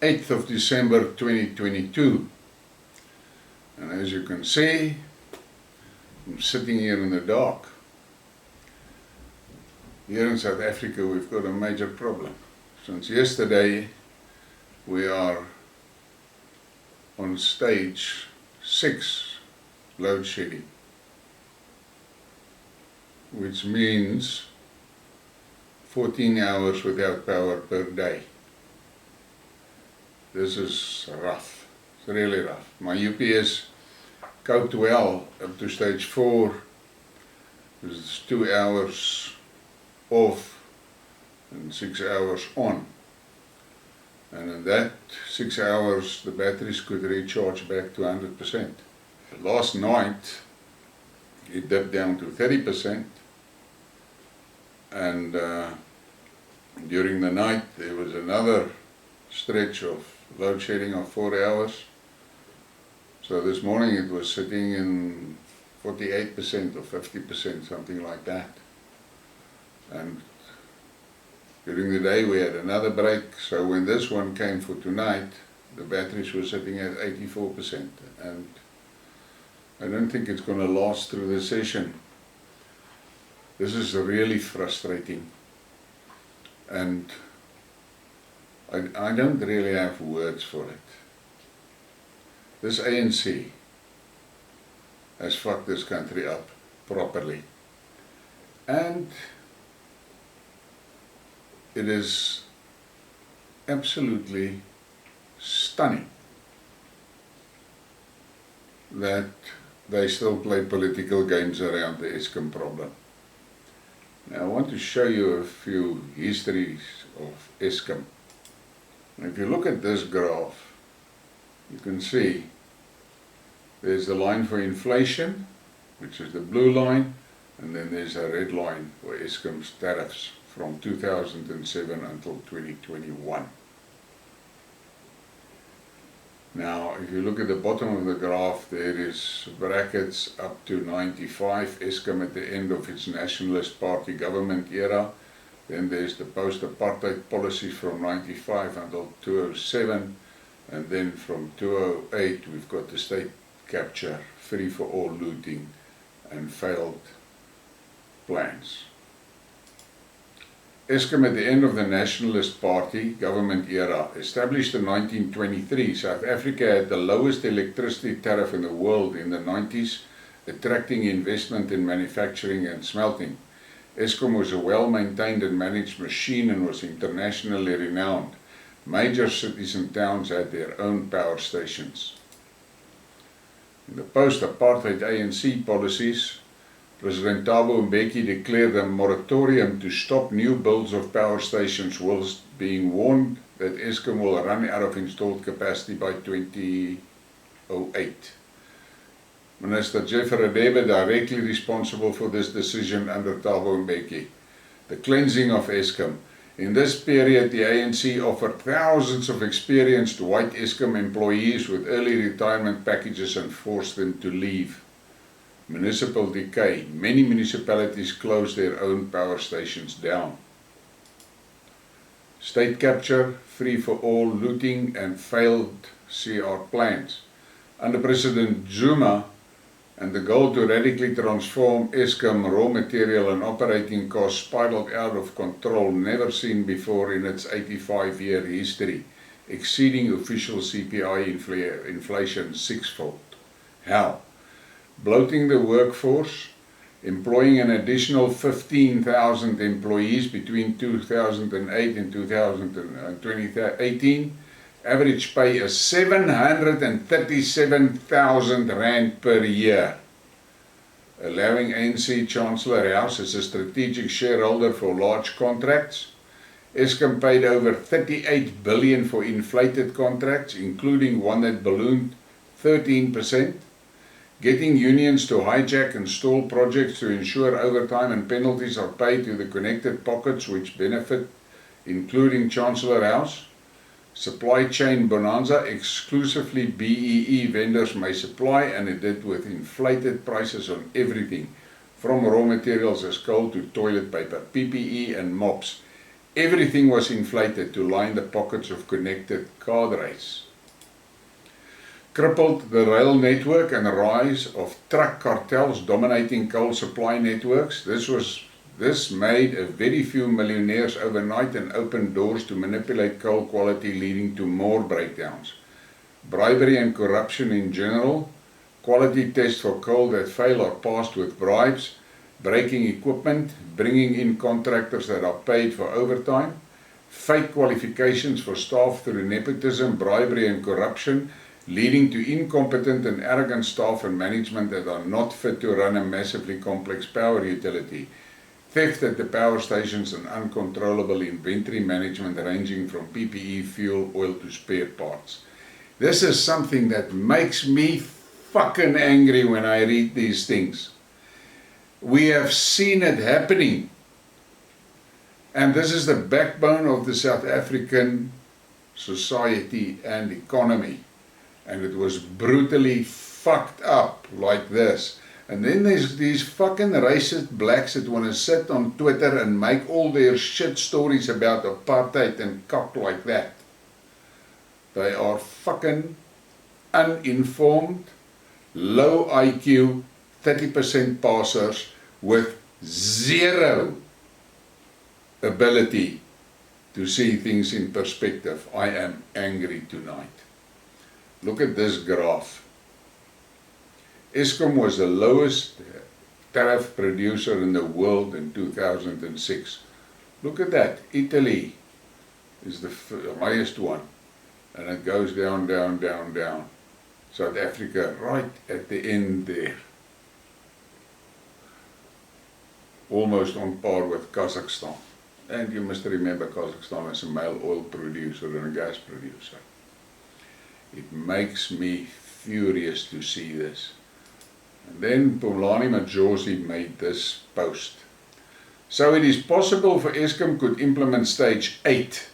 8th of December 2022, and as you can see, I'm sitting here in the dark. Here in South Africa we've got a major problem. Since yesterday we are on stage 6 load shedding, which means 14 hours without power per day. This is rough, it's really rough. My UPS coped well up to stage 4, it's 2 hours off and 6 hours on. And in that 6 hours the batteries could recharge back to 100%. Last night it dipped down to 30%, and during the night there was another stretch of load shedding of 4 hours. So this morning it was sitting in 48% or 50%, something like that. And during the day we had another break, so when this one came for tonight, the batteries were sitting at 84%, and I don't think it's going to last through the session. This is really frustrating, and I don't really have words for it. This ANC has fucked this country up properly, and it is absolutely stunning that they still play political games around the Eskom problem. Now I want to show you a few histories of Eskom. If you look at this graph, you can see there's the line for inflation, which is the blue line, and then there's a red line for Eskom's tariffs from 2007 until 2021. Now, if you look at the bottom of the graph, there is brackets up to 95, Eskom at the end of its Nationalist Party government era. Then there's the post-apartheid policies from 95 until 2007, and then from 2008 we've got the state capture, free-for-all looting, and failed plans. Eskom at the end of the Nationalist Party government era, established in 1923, South Africa had the lowest electricity tariff in the world in the 90s, attracting investment in manufacturing and smelting. Eskom was a well-maintained and managed machine and was internationally renowned. Major cities and towns had their own power stations. In the post-apartheid ANC policies, President Thabo Mbeki declared a moratorium to stop new builds of power stations, whilst being warned that Eskom will run out of installed capacity by 2008. Minister Jeff Radebe directly responsible for this decision under Thabo Mbeki. The cleansing of Eskom. In this period, the ANC offered thousands of experienced white Eskom employees with early retirement packages and forced them to leave. Municipal decay. Many municipalities closed their own power stations down. State capture, free-for-all looting, and failed CR plans. Under President Zuma, and the goal to radically transform Eskom, raw material and operating costs spiraled out of control, never seen before in its 85-year history, exceeding official CPI inflation sixfold. How? Bloating the workforce, employing an additional 15,000 employees between 2008 and 2018, average pay is 737,000 Rand per year. Allowing ANC Chancellor House as a strategic shareholder for large contracts. Eskom paid over 38 billion for inflated contracts, including one that ballooned 13%. Getting unions to hijack and stall projects to ensure overtime and penalties are paid to the connected pockets which benefit, including Chancellor House. Supply chain bonanza, exclusively BEE vendors may supply, and it did with inflated prices on everything, from raw materials as coal to toilet paper, PPE and mops. Everything was inflated to line the pockets of connected cadres. Crippled the rail network and the rise of truck cartels dominating coal supply networks. This made a very few millionaires overnight and opened doors to manipulate coal quality, leading to more breakdowns. Bribery and corruption in general. Quality tests for coal that fail are passed with bribes. Breaking equipment, bringing in contractors that are paid for overtime. Fake qualifications for staff through nepotism, bribery and corruption, leading to incompetent and arrogant staff and management that are not fit to run a massively complex power utility. Theft at the power stations and uncontrollable inventory management ranging from PPE, fuel, oil to spare parts. This is something that makes me fucking angry when I read these things. We have seen it happening. And this is the backbone of the South African society and economy. And it was brutally fucked up like this. And then there's these fucking racist blacks that want to sit on Twitter and make all their shit stories about apartheid and cock like that. They are fucking uninformed, low IQ, 30% passers with zero ability to see things in perspective. I am angry tonight. Look at this graph. Eskom was the lowest tariff producer in the world in 2006. Look at that. Italy is the highest one. And it goes down, down, down, down. South Africa right at the end there. Almost on par with Kazakhstan. And you must remember Kazakhstan is a male oil producer and a gas producer. It makes me furious to see this. And then Phumlani Majosi made this post. So it is possible for Eskom could implement stage 8.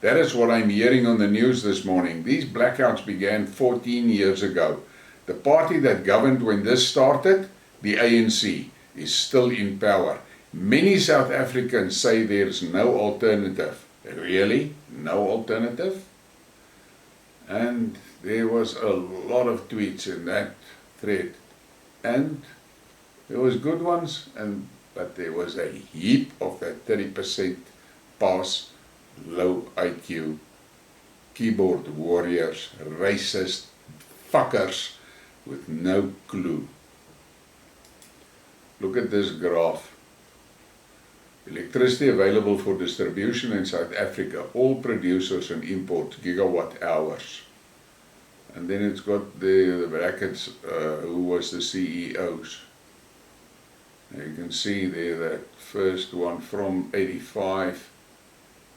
That is what I'm hearing on the news this morning. These blackouts began 14 years ago. The party that governed when this started, the ANC, is still in power. Many South Africans say there's no alternative. Really? No alternative? And there was a lot of tweets in that thread. And there was good ones, but there was a heap of that 30% pass, low IQ, keyboard warriors, racist fuckers with no clue. Look at this graph. Electricity available for distribution in South Africa, all producers and imports, gigawatt hours. And then it's got the brackets, who was the CEOs. Now you can see there that first one from 85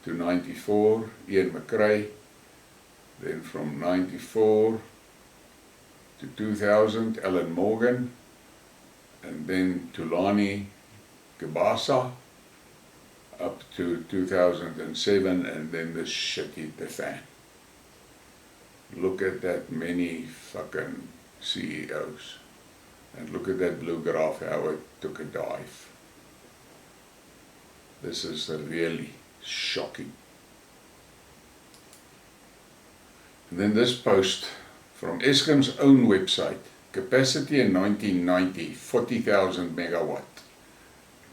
to 94, Ian McRae. Then from 94 to 2000, Alan Morgan. And then Thulani Kibasa up to 2007, and then the shit hit the fan. Look at that many fucking CEOs. And look at that blue graph, how it took a dive. This is really shocking. And then this post from Eskom's own website. Capacity in 1990, 40,000 megawatt.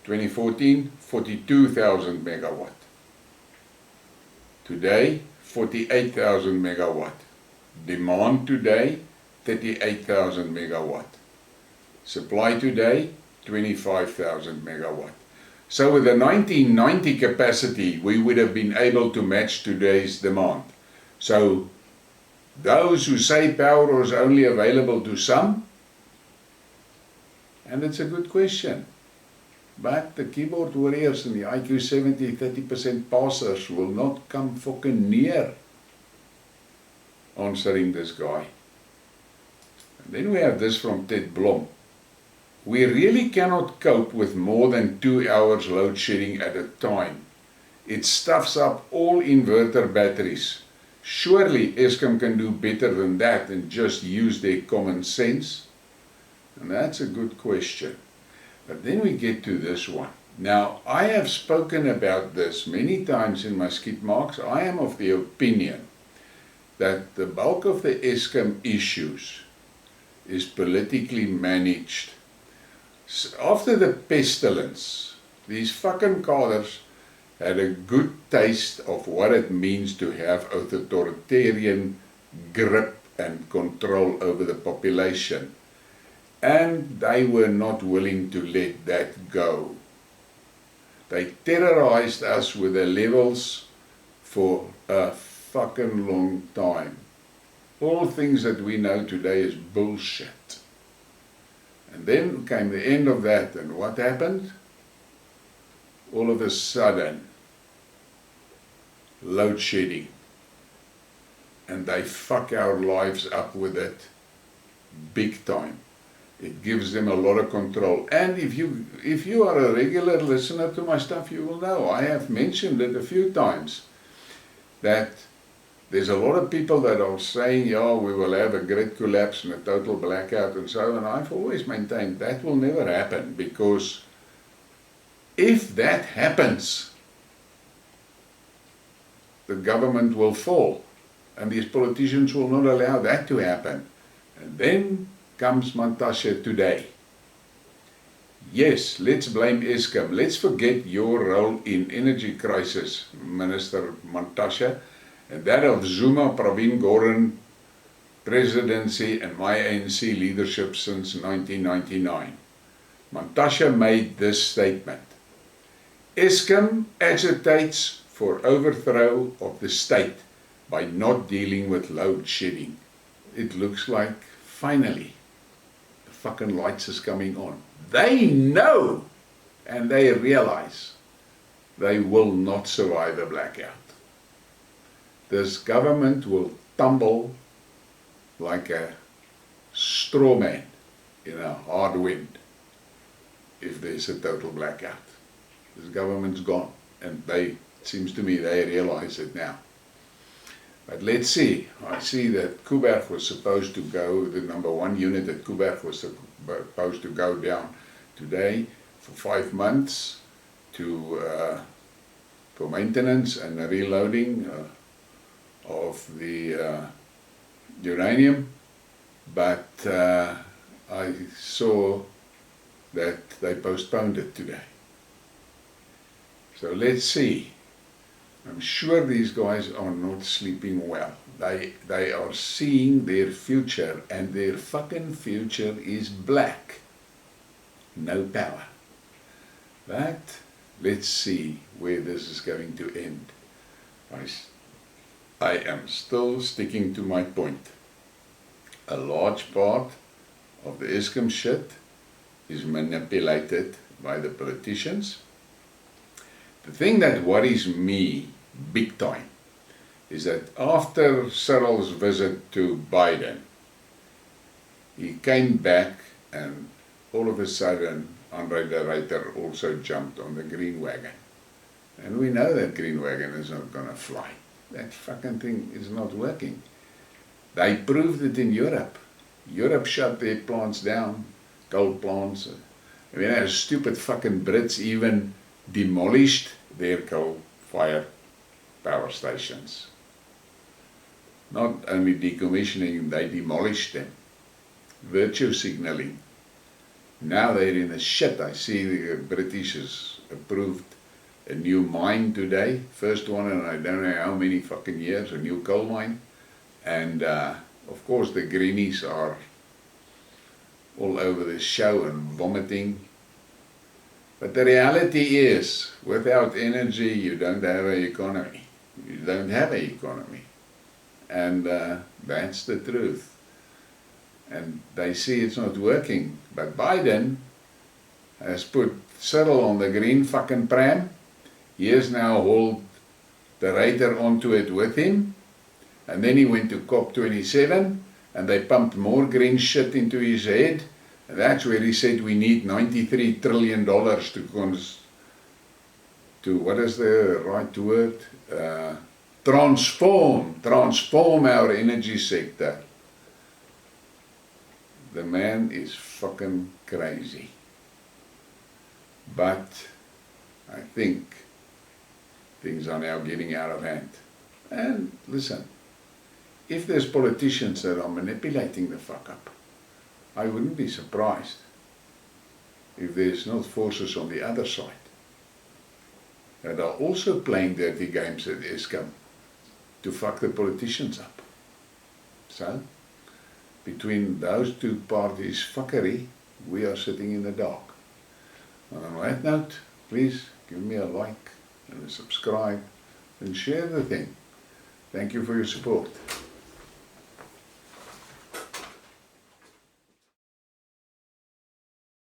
2014, 42,000 megawatt. Today, 48,000 megawatt. Demand today, 38,000 megawatt. Supply today, 25,000 megawatt. So with the 1990 capacity, we would have been able to match today's demand. So those who say power is only available to some, and it's a good question, but the keyboard warriors and the IQ 70, 30% passers will not come fucking near answering this guy. And then we have this from Ted Blom. We really cannot cope with more than 2 hours load shedding at a time. It stuffs up all inverter batteries. Surely Eskom can do better than that and just use their common sense? And that's a good question. But then we get to this one. Now, I have spoken about this many times in my Skidmarks. I am of the opinion that the bulk of the Eskom issues is politically managed. After the pestilence, these fucking cadres had a good taste of what it means to have authoritarian grip and control over the population. And they were not willing to let that go. They terrorized us with the levels for a fucking long time. All things that we know today is bullshit. And then came the end of that, and what happened? All of a sudden, load shedding. And they fuck our lives up with it big time. It gives them a lot of control. And if you are a regular listener to my stuff, you will know, I have mentioned it a few times, that there's a lot of people that are saying, yeah, we will have a grid collapse and a total blackout and so on. I've always maintained that will never happen, because if that happens, the government will fall, and these politicians will not allow that to happen. And then comes Mantashe today. Yes, let's blame Eskom. Let's forget your role in energy crisis, Minister Mantashe, and that of Zuma, Pravin Gordhan presidency and my ANC leadership since 1999. Mantashe made this statement. Eskom agitates for overthrow of the state by not dealing with load shedding. It looks like finally the fucking lights is coming on. They know and they realize they will not survive a blackout. This government will tumble like a straw man in a hard wind if there's a total blackout. This government's gone, and it seems to me they realize it now. But let's see. I see that Kuberg was supposed to go, the number 1 unit at Kuberg was supposed to go down today for 5 months for maintenance and reloading of the uranium. But I saw that they postponed it today. So let's see. I'm sure these guys are not sleeping well. They are seeing their future, and their fucking future is black. No power. But let's see where this is going to end. I am still sticking to my point. A large part of the Eskom shit is manipulated by the politicians. The thing that worries me big time is that after Cyril's visit to Biden, he came back and all of a sudden Andre de Ruyter also jumped on the green wagon. And we know that green wagon is not going to fly. That fucking thing is not working. They proved it in Europe. Europe shut their plants down, coal plants. I mean, those stupid fucking Brits even demolished their coal-fired power stations. Not only decommissioning, they demolished them. Virtue signaling. Now they're in the shit. I see the British has approved a new mine today. First one in I don't know how many fucking years, a new coal mine. And of course the greenies are all over the show and vomiting. But the reality is, without energy, you don't have an economy. You don't have an economy. And that's the truth. And they see it's not working. But Biden has put Cyril on the green fucking pram. He has now hauled the Ruyter onto it with him. And then he went to COP27, and they pumped more green shit into his head. And that's where he said we need $93 trillion to what is the right word? Transform our energy sector. The man is fucking crazy. But I think things are now getting out of hand. And listen, if there's politicians that are manipulating the fuck up, I wouldn't be surprised if there's not forces on the other side that are also playing dirty games at Eskom to fuck the politicians up. So, between those two parties' fuckery, we are sitting in the dark. And on that note, please give me a like and a subscribe and share the thing. Thank you for your support.